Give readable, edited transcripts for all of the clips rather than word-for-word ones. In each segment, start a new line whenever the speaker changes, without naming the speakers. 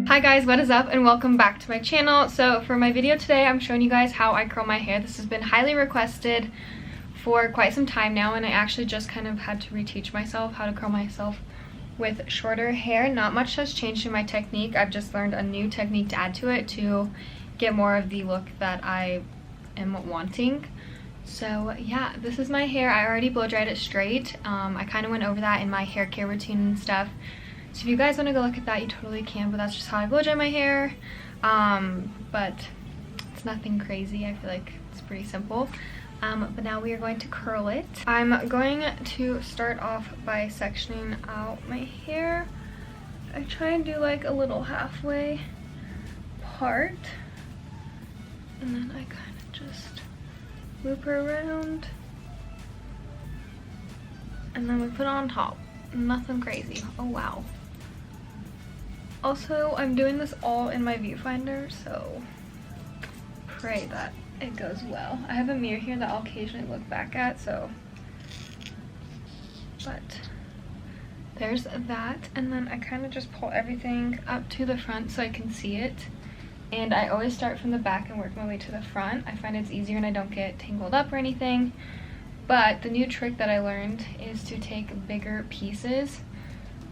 Hi guys, what is up and welcome back to my channel. So for my video today, I'm showing you guys how I curl my hair. This has been highly requested for quite some time now, and I actually just kind of had to reteach myself how to curl myself with shorter hair. Not much has changed in my technique. I've just learned a new technique to add to it to get more of the look that I am wanting. So yeah, this is my hair. I already blow dried it straight. I kind of went over that in my hair care routine and stuff. So if you guys want to go look at that, you totally can, but that's just how I blow dry my hair. But it's nothing crazy. I feel like it's pretty simple. But now we are going to curl it. I'm going to start off by sectioning out my hair. I try and do like a little halfway part, and then I kind of just loop her around, and then we put it on top. Nothing crazy. Oh wow. Also, I'm doing this all in my viewfinder, so pray that it goes well. I have a mirror here that I'll occasionally look back at, so, but there's that. And then I kind of just pull everything up to the front so I can see it. And I always start from the back and work my way to the front. I find it's easier and I don't get tangled up or anything. But the new trick that I learned is to take bigger pieces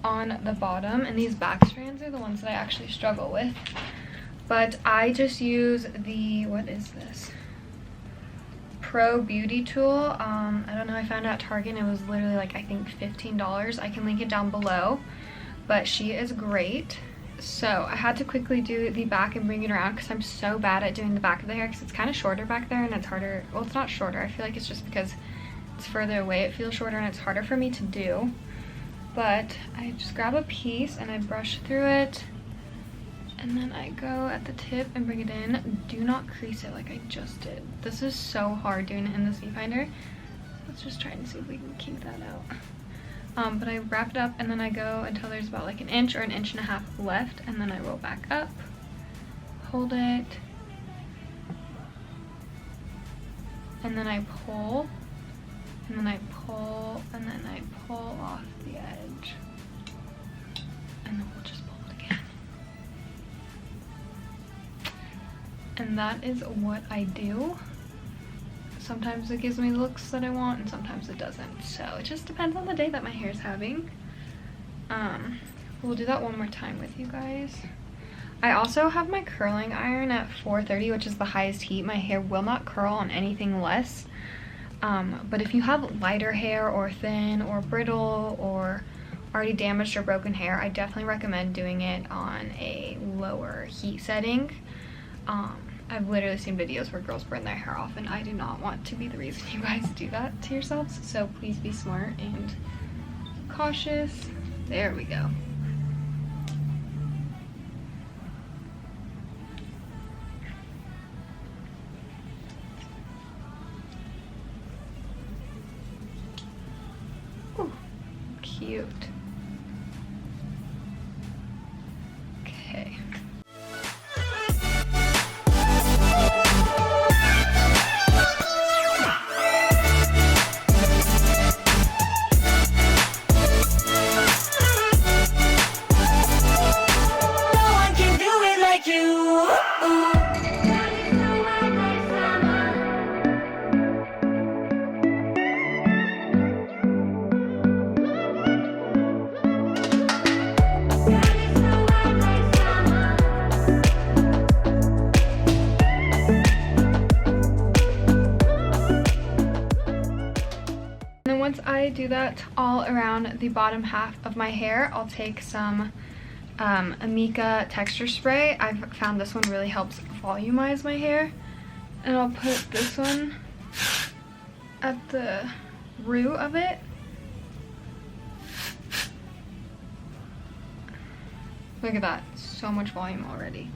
on the bottom, and these back strands are the ones that I actually struggle with. But I just use the, what is this? Pro Beauty Tool. I don't know, I found it at Target and it was literally like, I think $15. I can link it down below, but she is great. So I had to quickly do the back and bring it around because I'm so bad at doing the back of the hair because it's kind of shorter back there and it's harder. Well, it's not shorter. I feel like it's just because it's further away, it feels shorter and it's harder for me to do. But I just grab a piece and I brush through it, and then I go at the tip and bring it in. Do not crease it like I just did. This is so hard doing it in this viewfinder. Let's just try and see if we can keep that out. But I wrap it up and then I go until there's about like an inch or an inch and a half left, and then I roll back up, hold it, and then I pull. And then I pull, and then I pull off the edge. And then we'll just pull it again. And that is what I do. Sometimes it gives me the looks that I want, and sometimes it doesn't. So it just depends on the day that my hair is having. We'll do that one more time with you guys. I also have my curling iron at 430, which is the highest heat. My hair will not curl on anything less. But if you have lighter hair or thin or brittle or already damaged or broken hair, I definitely recommend doing it on a lower heat setting. I've literally seen videos where girls burn their hair off, and I do not want to be the reason you guys do that to yourselves. So please be smart and cautious. There we go. Cute. Okay. Once I do that all around the bottom half of my hair, I'll take some Amika texture spray. I've found this one really helps volumize my hair. And I'll put this one at the root of it. Look at that, so much volume already.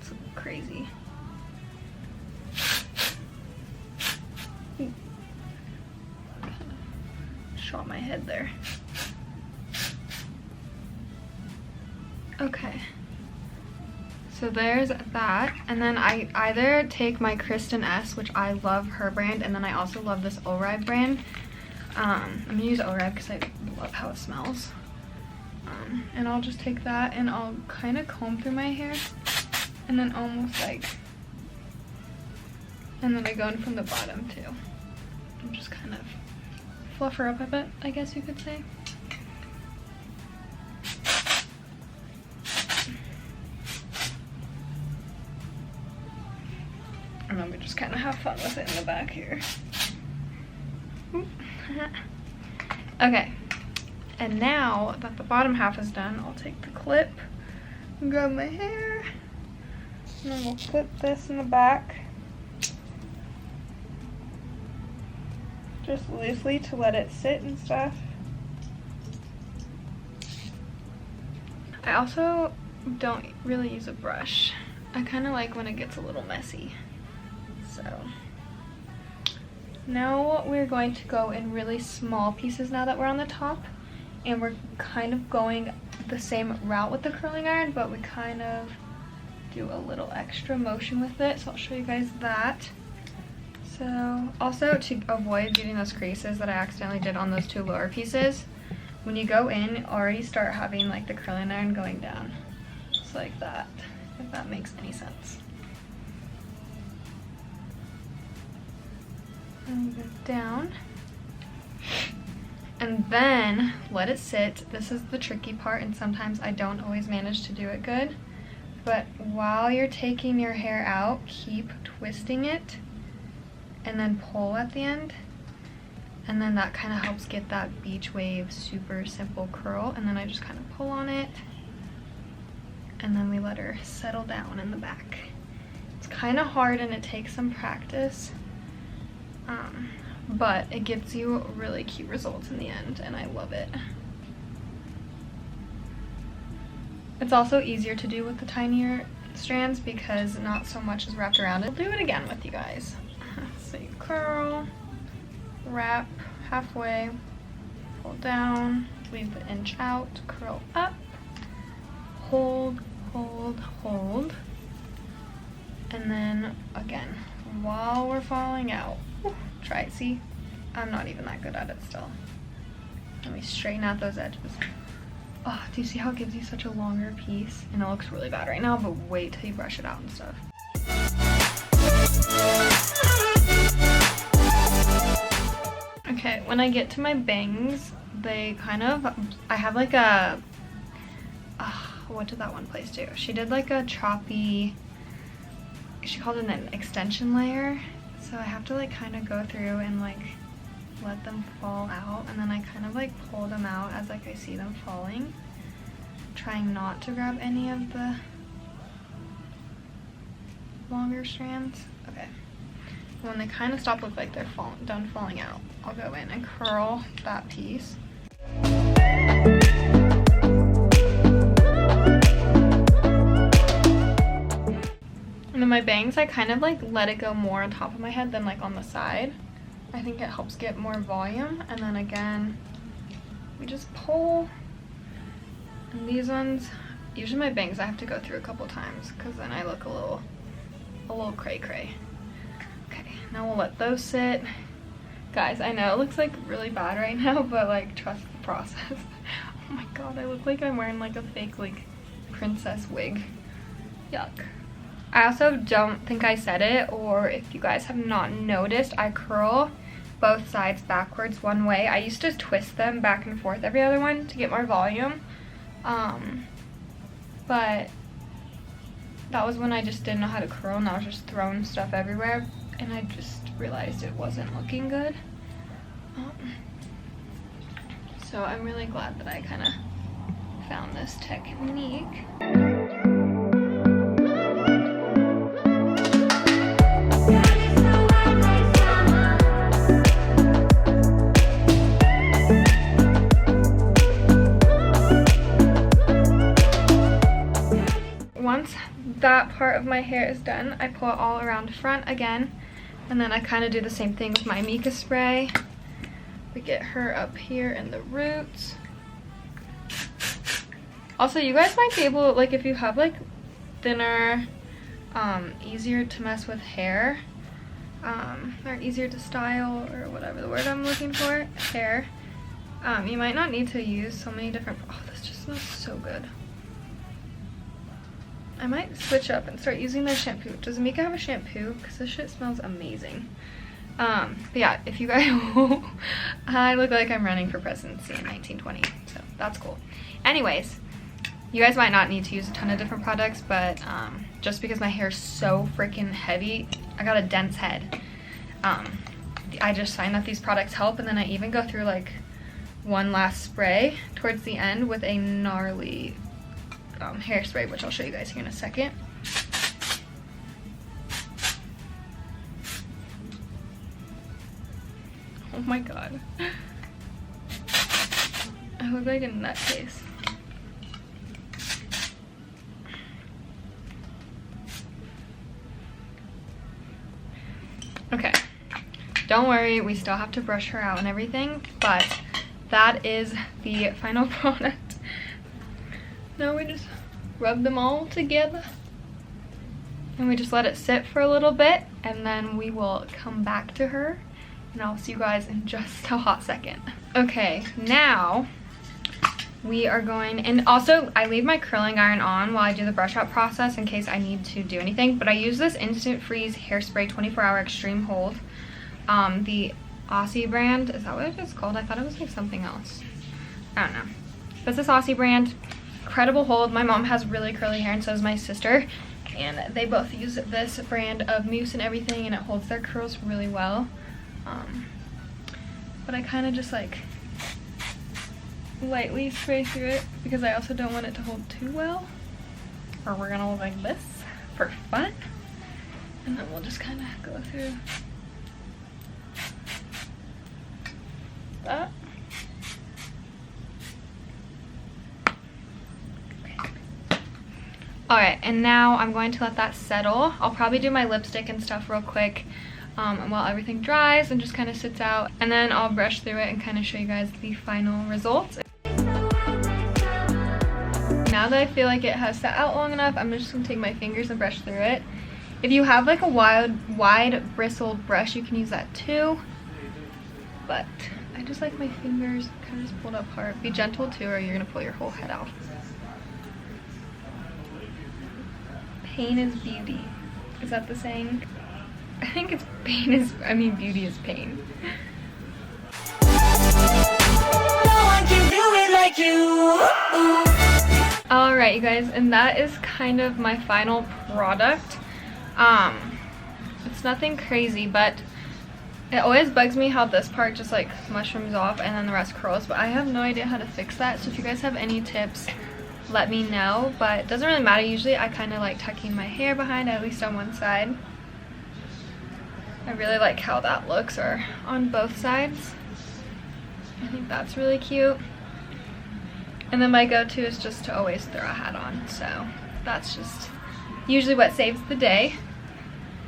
It's crazy. Shot my head there. Okay, so there's that, and then I either take my Kristen Ess, which I love her brand, and then I also love this Oribe brand. I'm gonna use Oribe because I love how it smells. And I'll just take that and I'll kind of comb through my hair and then almost like, and then I go in from the bottom too. And just kind of fluff her up a bit, I guess you could say. And then we just kind of have fun with it in the back here. Okay, and now that the bottom half is done, I'll take the clip and grab my hair, and then we'll clip this in the back just loosely to let it sit and stuff. I also don't really use a brush. I kind of like when it gets a little messy. So now we're going to go in really small pieces now that we're on the top, and we're kind of going the same route with the curling iron, but we kind of do a little extra motion with it, so I'll show you guys that. So also, to avoid getting those creases that I accidentally did on those two lower pieces, when you go in, already start having like the curling iron going down, just like that, if that makes any sense. And go down, and then let it sit. This is the tricky part, and sometimes I don't always manage to do it good, but while you're taking your hair out, keep twisting it and then pull at the end, and then that kind of helps get that beach wave super simple curl. And then I just kind of pull on it, and then we let her settle down in the back. It's kind of hard and it takes some practice, but it gives you really cute results in the end, and I love it. It's also easier to do with the tinier strands because not so much is wrapped around it. I'll do it again with you guys. So you curl, wrap halfway, pull down, leave the inch out, curl up, hold, hold, hold, and then again, while we're falling out, try it. See, I'm not even that good at it still. Let me straighten out those edges. Oh, do you see how it gives you such a longer piece? And it looks really bad right now, but wait till you brush it out and stuff. Okay, when I get to my bangs, they kind of, I have like a, what did that one place do? She did like a choppy, she called it an extension layer. So I have to like kind of go through and like let them fall out, and then I kind of like pull them out as like I see them falling, trying not to grab any of the longer strands. Okay, when they kind of stop, look like they're done falling out, I'll go in and curl that piece. And then my bangs, I kind of like let it go more on top of my head than like on the side. I think it helps get more volume. And then again, we just pull. And these ones, usually my bangs I have to go through a couple times because then I look a little cray cray. Okay, now we'll let those sit. Guys, I know it looks like really bad right now, but like trust the process. Oh my god, I look like I'm wearing like a fake like princess wig. Yuck. I also don't think I said it, or if you guys have not noticed, I curl both sides backwards one way. I used to twist them back and forth every other one to get more volume, but that was when I just didn't know how to curl and I was just throwing stuff everywhere, and I just realized it wasn't looking good. So I'm really glad that I kind of found this technique. Once that part of my hair is done, I pull it all around front again, and then I kind of do the same thing with my Amika spray. We get her up here in the roots. Also, you guys might be able, like if you have like thinner, easier to mess with hair, or easier to style, or whatever the word I'm looking for, hair, You might not need to use so many different, oh, this just smells so good. I might switch up and start using their shampoo. Does Amika have a shampoo? Because this shit smells amazing. But yeah, if you guys, I look like I'm running for presidency in 1920, so that's cool. Anyways, you guys might not need to use a ton of different products, but just because my hair is so freaking heavy, I got a dense head. I just find that these products help, and then I even go through like one last spray towards the end with a gnarly hairspray, which I'll show you guys here in a second. Oh my god. I look like a nutcase. Okay. Don't worry, we still have to brush her out and everything, but that is the final product. Now we just rub them all together and we just let it sit for a little bit, and then we will come back to her and I'll see you guys in just a hot second. Okay, now we are going, and also I leave my curling iron on while I do the brush out process in case I need to do anything, but I use this Instant Freeze Hairspray 24-hour Extreme Hold. The Aussie brand, is that what it's called? I thought it was like something else. I don't know. But this Aussie brand, incredible hold. My mom has really curly hair and so does my sister, and they both use this brand of mousse and everything, and it holds their curls really well. But I kind of just like lightly spray through it because I also don't want it to hold too well, or we're gonna look like this for fun. And then we'll just kind of go through that. Alright, and now I'm going to let that settle. I'll probably do my lipstick and stuff real quick while everything dries and just kind of sits out, and then I'll brush through it and kind of show you guys the final results. Now that I feel like it has sat out long enough, I'm just going to take my fingers and brush through it. If you have like a wide bristled brush, you can use that too, but I just like my fingers kind of just pulled up hard. Be gentle too, or you're going to pull your whole head out. Pain is beauty. Is that the saying? I think it's pain is, I mean beauty is pain. No one can do it like you. Alright you guys, and that is kind of my final product. It's nothing crazy, but it always bugs me how this part just like mushrooms off and then the rest curls, but I have no idea how to fix that. So if you guys have any tips, let me know. But it doesn't really matter. Usually I kind of like tucking my hair behind, at least on one side. I really like how that looks, or on both sides. I think that's really cute. And then my go-to is just to always throw a hat on, so that's just usually what saves the day.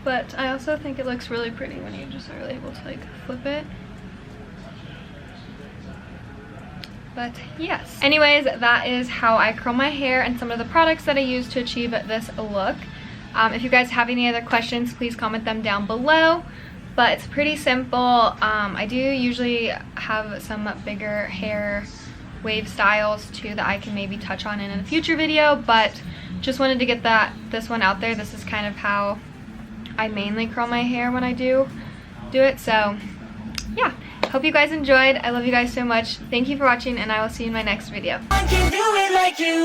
But I also think it looks really pretty when you just are able to like flip it. But yes. Anyways, that is how I curl my hair and some of the products that I use to achieve this look. If you guys have any other questions, please comment them down below. But it's pretty simple. I do usually have some bigger hair wave styles too that I can maybe touch on in a future video, but just wanted to get this one out there. This is kind of how I mainly curl my hair when I do it. So yeah, hope you guys enjoyed. I love you guys so much. Thank you for watching, and I will see you in my next video. I can do it like you.